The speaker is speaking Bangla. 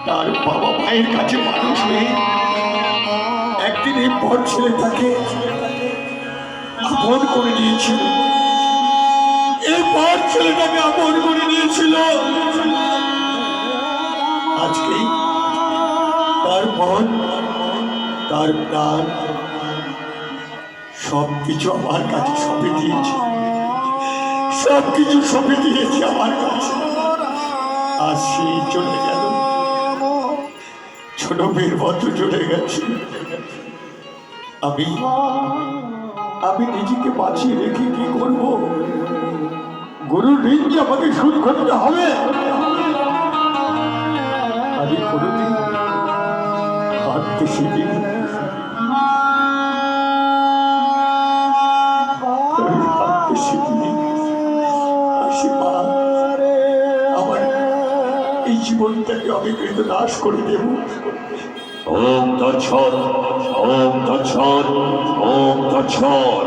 তার বাবা মায়ের কাছে মানুষ হয়ে একদিন এই পর ছেলে তাকে আপন করে নিয়েছিল। এই পর ছেলেটাকে আপন করে নিয়েছিল। আজকে তার মন, তার প্রাণ সবকিছু আমার কাছে সঁপে দিয়েছে, সবকিছু সঁপে দিয়েছে আমার কাছে। আজ সেই চলে গেল, ছোট মেয়ের মতো চলে গেছে। আমি নিজেকে বাঁচিয়ে রেখে কি করব? গুরুর ঋণ যে আমাকে শোধ করতে হবে। আমি কোনোদিন হাঁটতে শিখিনি, হাঁটতে শিখিনি। আমার এই জীবনটাকে আমি কিন্তু নাশ করে দেব। ওম তৎসৎ, ওম তৎসৎ, ওম তৎসৎ।